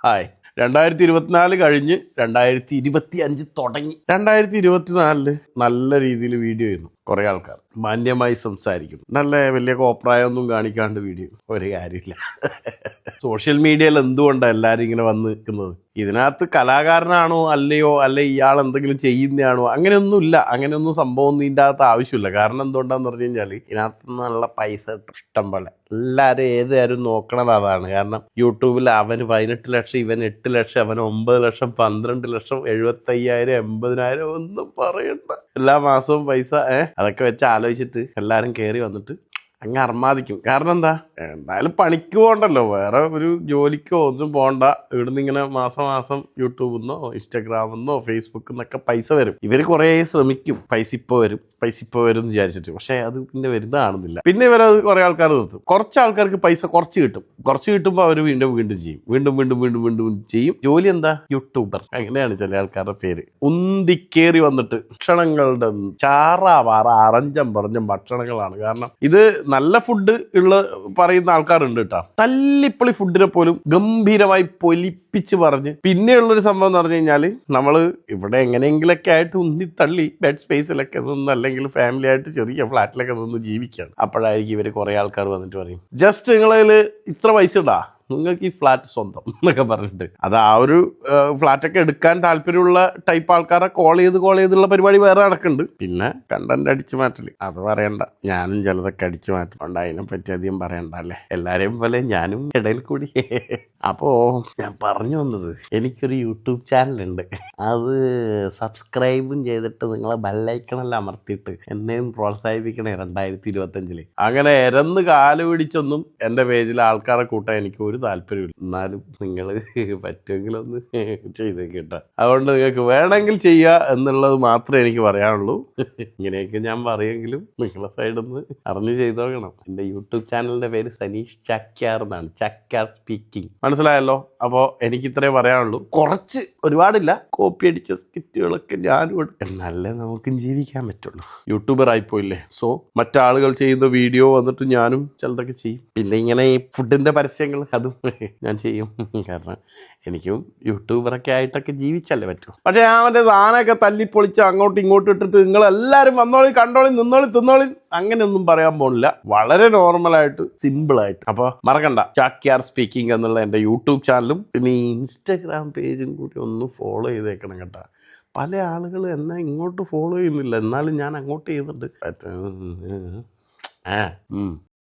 Hi 2024 കഴിഞ്ഞ് 2025 തുടങ്ങി. 2024 നല്ല രീതിയിൽ വീഡിയോ ചെയ്യുന്നു കുറേ ആൾക്കാർ, മാന്യമായി സംസാരിക്കുന്നു, നല്ല വലിയ കോപ്രായമൊന്നും കാണിക്കാണ്ട് വീഡിയോ, ഒരു കാര്യമില്ല. സോഷ്യൽ മീഡിയയിൽ എന്തുകൊണ്ടാണ് എല്ലാവരും ഇങ്ങനെ വന്ന് നിൽക്കുന്നത്? ഇതിനകത്ത് കലാകാരനാണോ അല്ലയോ, അല്ലെ ഇയാൾ എന്തെങ്കിലും ചെയ്യുന്നതാണോ, അങ്ങനെയൊന്നുമില്ല. അങ്ങനെയൊന്നും സംഭവമൊന്നും ഇതിൻ്റെ അകത്ത് ആവശ്യമില്ല. കാരണം എന്തുകൊണ്ടാന്ന് പറഞ്ഞു കഴിഞ്ഞാൽ ഇതിനകത്ത് നല്ല പൈസ ഇഷ്ടം പോലെ. എല്ലാവരും ഏതുകാരും നോക്കണത് അതാണ്. കാരണം യൂട്യൂബിൽ അവന് 18 ലക്ഷം, ഇവൻ 8 ലക്ഷം, അവൻ 9 ലക്ഷം, 12 ലക്ഷം, 75,000, 80,000 ഒന്നും പറയണ്ട. എല്ലാ മാസവും പൈസ അതൊക്കെ വെച്ച് ആലോചിച്ചിട്ട് എല്ലാവരും കയറി വന്നിട്ട് അങ്ങ് അർമാദിക്കും. കാരണം എന്തായാലും പണിക്ക് പോകണ്ടല്ലോ, വേറെ ഒരു ജോലിക്കോ ഒന്നും പോകണ്ട. ഇവിടുന്ന് ഇങ്ങനെ മാസം യൂട്യൂബിൽ നിന്നോ ഇൻസ്റ്റാഗ്രാമിൽ നിന്നോ ഫേസ്ബുക്കിൽ നിന്നൊക്കെ പൈസ വരും. ഇവർ കുറേ ശ്രമിക്കും, പൈസ ഇപ്പോൾ വരും എന്ന് വിചാരിച്ചിട്ട്. പക്ഷേ അത് പിന്നെ വരുന്നതാണെന്നില്ല. പിന്നെ ഇവരത് കുറേ ആൾക്കാർ നിർത്തും. കുറച്ച് ആൾക്കാർക്ക് പൈസ കുറച്ച് കിട്ടുമ്പോൾ അവർ വീണ്ടും ചെയ്യും, വീണ്ടും ചെയ്യും. ജോലി എന്താ? യൂട്യൂബർ. അങ്ങനെയാണ് ചില ആൾക്കാരുടെ പേര്. ഉന്തിക്കേറി വന്നിട്ട് ഭക്ഷണങ്ങളുടെ ചാറാവാറ അറഞ്ചം പറഞ്ഞ ഭക്ഷണങ്ങളാണ്. കാരണം ഇത് നല്ല ഫുഡ് പറയുന്ന ആൾക്കാരുണ്ട് കേട്ടോ. തല്ലിപ്പൊളി ഫുഡിനെ പോലും ഗംഭീരമായി പൊലിപ്പിച്ച് പറഞ്ഞ് പിന്നെയുള്ളൊരു സംഭവം എന്ന് പറഞ്ഞു കഴിഞ്ഞാൽ നമ്മൾ ഇവിടെ എങ്ങനെയെങ്കിലൊക്കെ ആയിട്ട് ഉന്തിത്തള്ളി ബെഡ് സ്പേസിലൊക്കെ നിന്ന്, അല്ലെങ്കിൽ ഫാമിലി ആയിട്ട് ചെറിയ ഫ്ലാറ്റിലൊക്കെ നിന്ന് ജീവിക്കുകയാണ്. അപ്പോഴായിരിക്കും ഇവർ കുറേ ആൾക്കാർ വന്നിട്ട് പറയും, ജസ്റ്റ് നിങ്ങളതിൽ ഇത്ര പൈസ ഇടാ, നിങ്ങൾക്ക് ഈ ഫ്ലാറ്റ് സ്വന്തം എന്നൊക്കെ പറഞ്ഞിട്ട്. അത് ആ ഒരു ഫ്ലാറ്റൊക്കെ എടുക്കാൻ താല്പര്യമുള്ള ടൈപ്പ് ആൾക്കാരെ കോൾ ചെയ്തുള്ള പരിപാടി വേറെ നടക്കുന്നുണ്ട്. പിന്നെ കണ്ടന്റ് അടിച്ചു മാറ്റല്, അത് പറയണ്ട. ഞാനും ചിലതൊക്കെ അടിച്ചു മാറ്റുന്നുണ്ട്, അതിനെപ്പറ്റി അധികം പറയണ്ട അല്ലേ. എല്ലാവരെയും പോലെ ഞാനും ഇടയിൽ കൂടി. അപ്പോൾ ഞാൻ പറഞ്ഞു വന്നത്, എനിക്കൊരു യൂട്യൂബ് ചാനലുണ്ട്. അത് സബ്സ്ക്രൈബും ചെയ്തിട്ട് നിങ്ങളെ ബെല്ലൈക്കണെല്ലാം അമർത്തിയിട്ട് എന്നെയും പ്രോത്സാഹിപ്പിക്കണേ 2025. അങ്ങനെ എരന്ന് കാല് പിടിച്ചൊന്നും എൻ്റെ പേജിൽ ആൾക്കാരെ കൂട്ടാൻ എനിക്ക് ഒരു താല്പര്യമില്ല. എന്നാലും നിങ്ങൾ പറ്റുമെങ്കിലൊന്ന് ചെയ്തേക്ക് കേട്ടോ. അതുകൊണ്ട് നിങ്ങൾക്ക് വേണമെങ്കിൽ ചെയ്യുക എന്നുള്ളത് മാത്രമേ എനിക്ക് പറയാനുള്ളൂ. ഇങ്ങനെയൊക്കെ ഞാൻ പറയുമെങ്കിലും നിങ്ങളെ സൈഡിൽ നിന്ന് അറിഞ്ഞ് ചെയ്തോക്കണം. എൻ്റെ യൂട്യൂബ് ചാനലിൻ്റെ പേര് സനീഷ് ചക്യാർ എന്നാണ്, ചക്യാർ സ്പീക്കിംഗ്. മനസ്സിലായല്ലോ? അപ്പോൾ എനിക്ക് ഇത്രേ പറയാനുള്ളൂ. കുറച്ച്, ഒരുപാടില്ല, കോപ്പി അടിച്ച സ്കിറ്റുകളൊക്കെ ഞാനും എടുക്കും. എന്നാലേ നമുക്കും ജീവിക്കാൻ പറ്റുള്ളൂ. യൂട്യൂബർ ആയിപ്പോയില്ലേ, സോ മറ്റാളുകൾ ചെയ്യുന്ന വീഡിയോ വന്നിട്ട് ഞാനും ചിലതൊക്കെ ചെയ്യും. പിന്നെ ഇങ്ങനെ ഈ ഫുഡിൻ്റെ പരസ്യങ്ങൾ അതും ഞാൻ ചെയ്യും. കാരണം എനിക്കും യൂട്യൂബറൊക്കെ ആയിട്ടൊക്കെ ജീവിച്ചല്ലേ പറ്റൂ. പക്ഷേ ഞാൻ മറ്റേ സാധനമൊക്കെ തല്ലിപ്പൊളിച്ച് അങ്ങോട്ടും ഇങ്ങോട്ടും ഇട്ടിട്ട് നിങ്ങളെല്ലാവരും വന്നോളി, കണ്ടോളി, നിന്നോളി അങ്ങനെയൊന്നും പറയാൻ പോണില്ല. വളരെ നോർമലായിട്ട്, സിമ്പിളായിട്ട്. അപ്പോൾ മറക്കണ്ട, ചാക്യാർ സ്പീക്കിംഗ് എന്നുള്ള എൻ്റെ യൂട്യൂബ് ചാനലും പിന്നെ ഈ ഇൻസ്റ്റാഗ്രാം പേജും കൂടി ഒന്ന് ഫോളോ ചെയ്തേക്കണം കേട്ടോ. പല ആളുകൾ എന്നെ ഇങ്ങോട്ട് ഫോളോ ചെയ്യുന്നില്ല, എന്നാലും ഞാൻ അങ്ങോട്ട് ചെയ്യുന്നുണ്ട്.